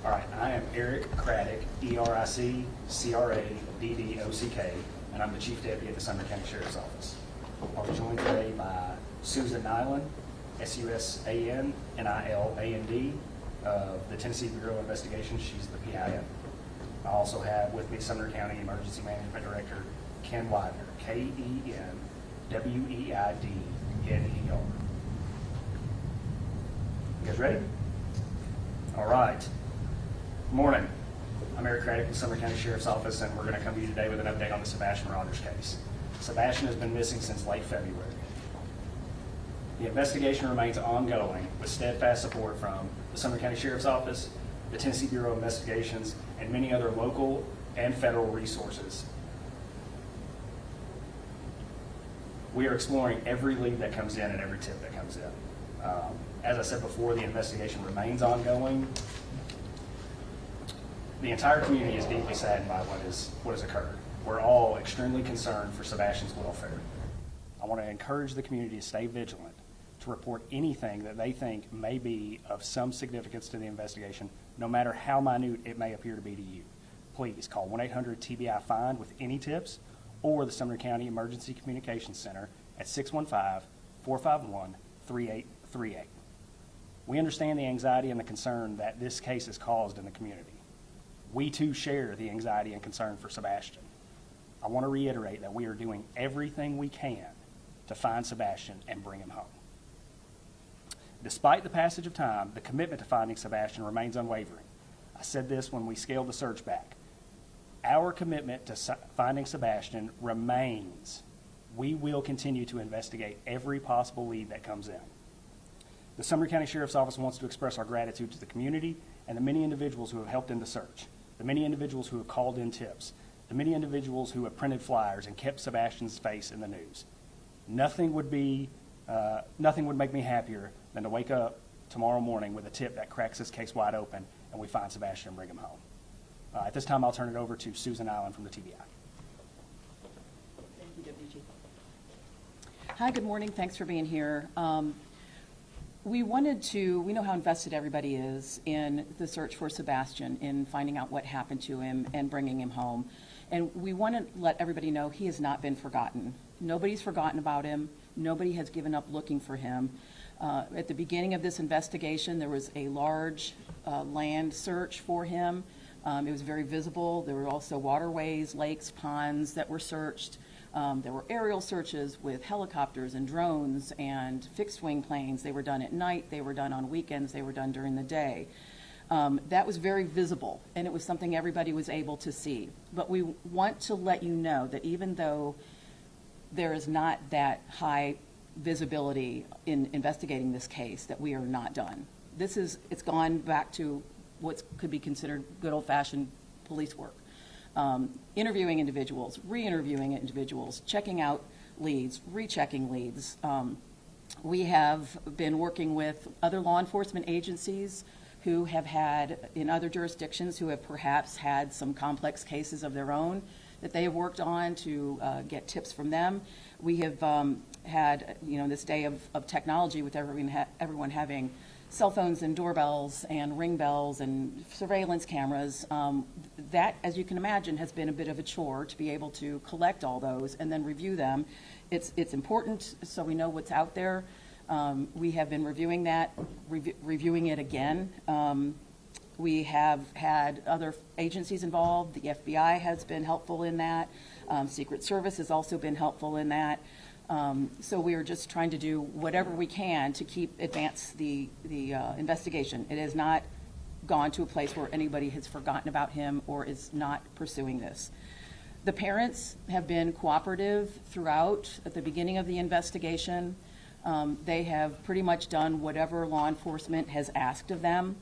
All right, I am Eric Craddock, ERIC-CRADDOCK, and I'm the Chief Deputy at the Sumner County Sheriff's Office. I'll be joined today by Susan Nyland, SUSAN-NILAND, of the Tennessee Bureau of Investigation. She's the PIM. I also have with me Sumner County Emergency Management Director Ken Widener, KENWEIDNER. You guys ready? All right. Good morning. I'm Eric Craddock with the Sumner County Sheriff's Office, and we're going to come to you today with an update on the Sebastian Rogers case. Sebastian has been missing since late February. The investigation remains ongoing with steadfast support from the Sumner County Sheriff's Office, the Tennessee Bureau of Investigations, and many other local and federal resources. We are exploring every lead that comes in and every tip that comes in. As I said before, the investigation remains ongoing. The entire community is deeply saddened by what has occurred. We're all extremely concerned for Sebastian's welfare. I want to encourage the community to stay vigilant, to report anything that they think may be of some significance to the investigation, no matter how minute it may appear to be to you. Please call 1-800-TBI-FIND with any tips, or the Sumner County Emergency Communications Center at 615-451-3838. We understand the anxiety and the concern that this case has caused in the community. We too share the anxiety and concern for Sebastian. I want to reiterate that we are doing everything we can to find Sebastian and bring him home. Despite the passage of time, the commitment to finding Sebastian remains unwavering. I said this when we scaled the search back. Our commitment to finding Sebastian remains. We will continue to investigate every possible lead that comes in. The Sumner County Sheriff's Office wants to express our gratitude to the community and the many individuals who have helped in the search, the many individuals who have called in tips, the many individuals who have printed flyers and kept Sebastian's face in the news. Nothing would make me happier than to wake up tomorrow morning with a tip that cracks this case wide open and we find Sebastian and bring him home. At this time, I'll turn it over to Susan Nyland from the TBI. Thank you, WG. Hi, good morning. Thanks for being here. We know how invested everybody is in the search for Sebastian, in finding out what happened to him and bringing him home. And we want to let everybody know he has not been forgotten. Nobody's forgotten about him. Nobody has given up looking for him. At the beginning of this investigation, there was a large land search for him. It was very visible. There were also waterways, lakes, ponds that were searched. There were aerial searches with helicopters and drones and fixed-wing planes. They were done at night. They were done on weekends. They were done during the day. That was very visible, and it was something everybody was able to see. But we want to let you know that even though there is not that high visibility in investigating this case, that we are not done. It's gone back to what could be considered good old-fashioned police work. Interviewing individuals, re-interviewing individuals, checking out leads, rechecking leads. We have been working with other law enforcement agencies who have had, in other jurisdictions, who have perhaps had some complex cases of their own that they have worked on to get tips from them. We have had, this day of technology with everyone having cell phones and doorbells and ring bells and surveillance cameras. That, as you can imagine, has been a bit of a chore to be able to collect all those and then review them. It's important so we know what's out there. We have been reviewing that, reviewing it again. We have had other agencies involved. The FBI has been helpful in that. Secret Service has also been helpful in that. So we are just trying to do whatever we can to advance the investigation. It has not gone to a place where anybody has forgotten about him or is not pursuing this. The parents have been cooperative throughout at the beginning of the investigation. They have pretty much done whatever law enforcement has asked of them.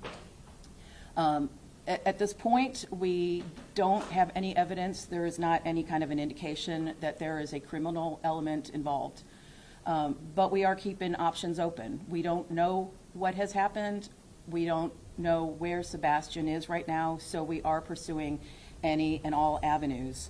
At this point, we don't have any evidence. There is not any kind of an indication that there is a criminal element involved. But we are keeping options open. We don't know what has happened. We don't know where Sebastian is right now, so we are pursuing any and all avenues.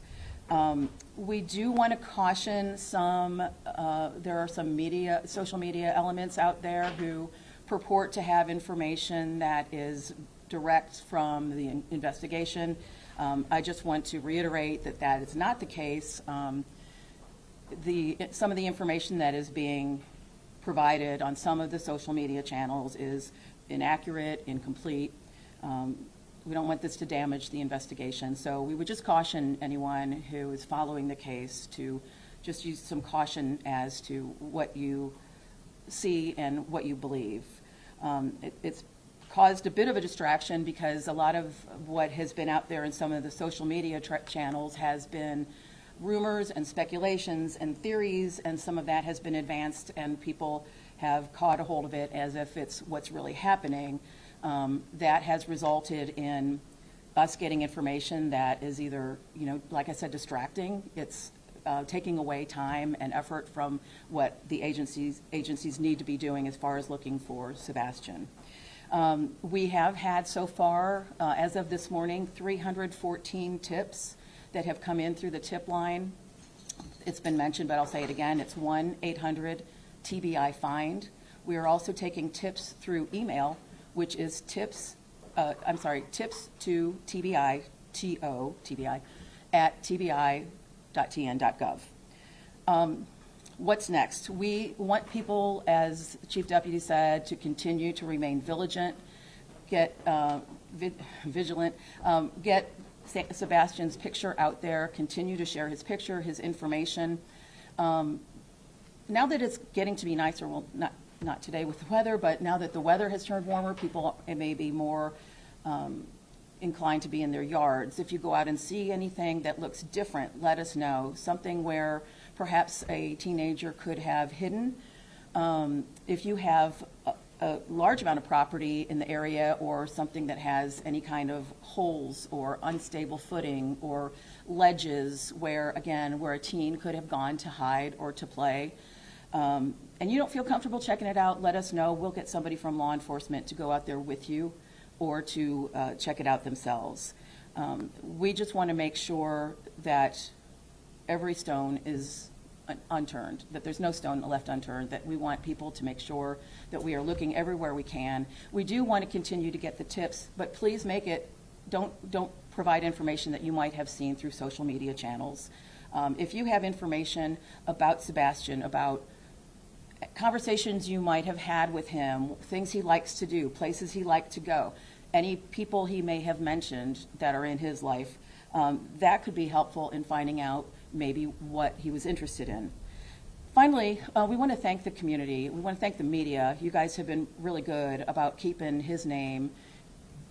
We do want to caution there are some social media elements out there who purport to have information that is direct from the investigation. I just want to reiterate that that is not the case. Some of the information that is being provided on some of the social media channels is inaccurate, incomplete. We don't want this to damage the investigation, so we would just caution anyone who is following the case to just use some caution as to what you see and what you believe. It's caused a bit of a distraction because a lot of what has been out there in some of the social media channels has been rumors and speculations and theories, and some of that has been advanced and people have caught a hold of it as if it's what's really happening. That has resulted in us getting information that is either, like I said, distracting. It's taking away time and effort from what the agencies need to be doing as far as looking for Sebastian. We have had so far, as of this morning, 314 tips that have come in through the tip line. It's been mentioned, but I'll say it again. It's 1-800-TBI-FIND. We are also taking tips through email, which is tips to TBI, TBI, at tbi.tn.gov. What's next? We want people, as the Chief Deputy said, to continue to remain vigilant, get Sebastian's picture out there, continue to share his picture, his information. Now that it's getting to be nicer, well, not today with the weather, but now that the weather has turned warmer, people may be more inclined to be in their yards. If you go out and see anything that looks different, let us know. Something where perhaps a teenager could have hidden. If you have a large amount of property in the area or something that has any kind of holes or unstable footing or ledges where a teen could have gone to hide or to play, and you don't feel comfortable checking it out, let us know. We'll get somebody from law enforcement to go out there with you or to check it out themselves. We just want to make sure that every stone is unturned, that there's no stone left unturned, that we want people to make sure that we are looking everywhere we can. We do want to continue to get the tips, but please don't provide information that you might have seen through social media channels. If you have information about Sebastian, about conversations you might have had with him, things he likes to do, places he likes to go, any people he may have mentioned that are in his life, that could be helpful in finding out maybe what he was interested in. Finally, we want to thank the community. We want to thank the media. You guys have been really good about keeping his name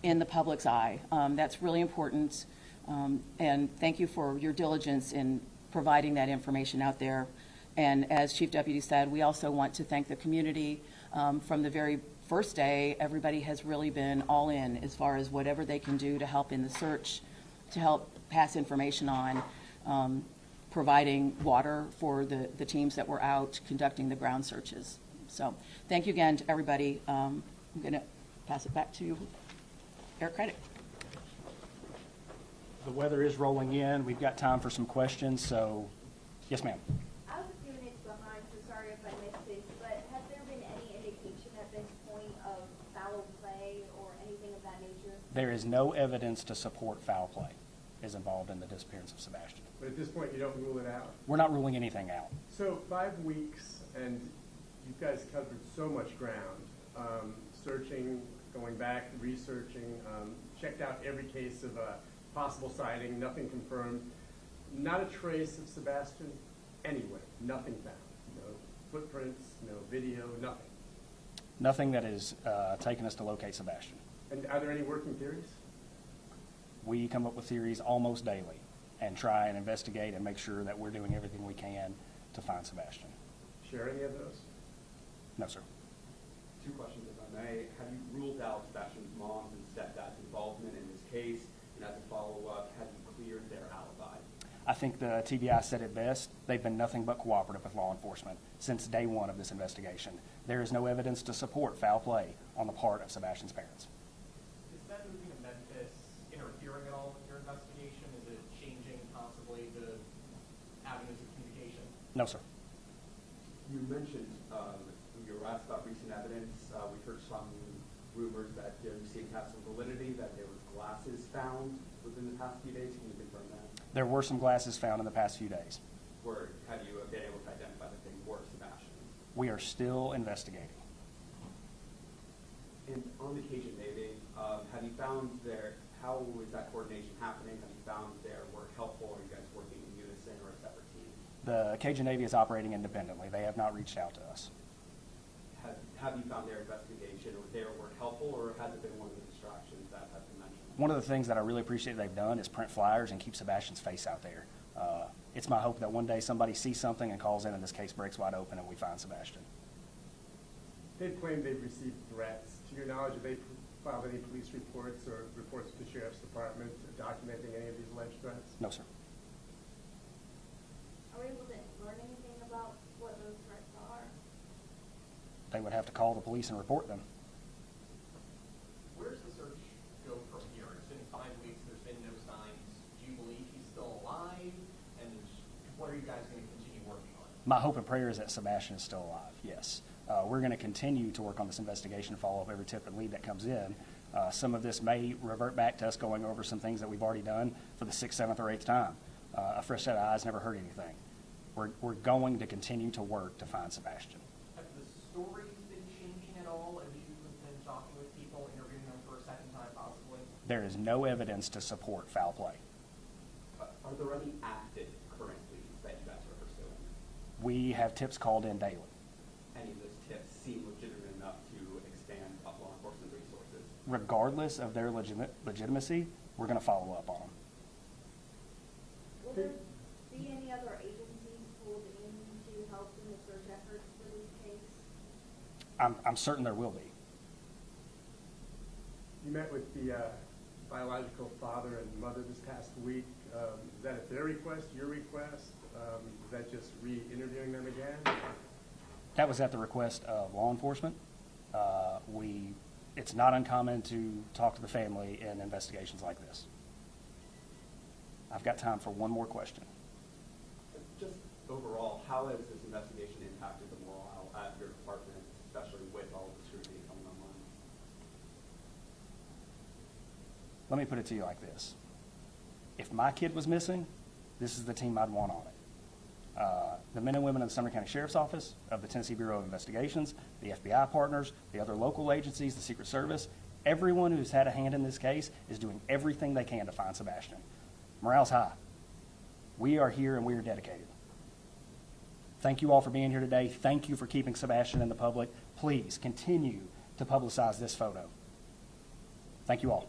in the public's eye. That's really important. And thank you for your diligence in providing that information out there. And as Chief Deputy said, we also want to thank the community. From the very first day, everybody has really been all in as far as whatever they can do to help in the search, to help pass information on, providing water for the teams that were out conducting the ground searches. So thank you again to everybody. I'm going to pass it back to Eric Credit. The weather is rolling in. We've got time for some questions, so yes, ma'am. I was a few minutes behind, so sorry if I missed this, but has there been any indication at this point of foul play or anything of that nature? There is no evidence to support foul play is involved in the disappearance of Sebastian. But at this point, you don't rule it out? We're not ruling anything out. So 5 weeks, and you guys covered so much ground, searching, going back, researching, checked out every case of a possible sighting, nothing confirmed, not a trace of Sebastian anywhere, nothing found. No footprints, no video, nothing. Nothing that is taken us to locate Sebastian. And are there any working theories? We come up with theories almost daily and try and investigate and make sure that we're doing everything we can to find Sebastian. Share any of those? No, sir. 2 questions, if I may. Have you ruled out Sebastian's mom's and stepdad's involvement in this case? And as a follow-up, have you cleared their alibi? I think the TBI said it best. They've been nothing but cooperative with law enforcement since day one of this investigation. There is no evidence to support foul play on the part of Sebastian's parents. Is that moving to Memphis interfering at all with your investigation? Is it changing possibly the avenues of communication? No, sir. You mentioned, you were asked about recent evidence. We've heard some rumors that do you seem to have some validity that there was glasses found within the past few days? Can you confirm that? There were some glasses found in the past few days. Have you been able to identify that they were Sebastian? We are still investigating. And on the Cajun Navy, have you found how is that coordination happening? Have you found their work helpful? Are you guys working in unison or a separate team? The Cajun Navy is operating independently. They have not reached out to us. Have you found their investigation or their work helpful, or has it been one of the distractions that have been mentioned? One of the things that I really appreciate they've done is print flyers and keep Sebastian's face out there. It's my hope that one day somebody sees something and calls in and this case breaks wide open and we find Sebastian. They've claimed they've received threats. To your knowledge, have they filed any police reports or reports to the Sheriff's Department documenting any of these alleged threats? No, sir. Are we able to learn anything about what those threats are? They would have to call the police and report them. Where does the search go from here? It's been 5 weeks, there's been no signs. Do you believe he's still alive? And what are you guys going to continue working on? My hope and prayer is that Sebastian is still alive, yes. We're going to continue to work on this investigation and follow up every tip and lead that comes in. Some of this may revert back to us going over some things that we've already done for the 6th, 7th, or 8th time. A fresh set of eyes never hurt anything. We're going to continue to work to find Sebastian. Have the stories been changing at all as you've been talking with people, interviewing them for a second time possibly? There is no evidence to support foul play. Are there any active current leads that you guys are pursuing? We have tips called in daily. Any of those tips seem legitimate enough to expand law enforcement resources? Regardless of their legitimacy, we're going to follow up on them. Will there be any other agencies pulled in to help in the search efforts for this case? I'm certain there will be. You met with the biological father and mother this past week. Is that at their request, your request? Is that just re-interviewing them again? That was at the request of law enforcement. It's not uncommon to talk to the family in investigations like this. I've got time for one more question. Just overall, how has this investigation impacted the morale at your department, especially with all of the scrutiny coming online? Let me put it to you like this. If my kid was missing, this is the team I'd want on it. The men and women of the Sumner County Sheriff's Office, of the Tennessee Bureau of Investigations, the FBI partners, the other local agencies, the Secret Service, everyone who's had a hand in this case is doing everything they can to find Sebastian. Morale's high. We are here and we are dedicated. Thank you all for being here today. Thank you for keeping Sebastian in the public. Please continue to publicize this photo. Thank you all.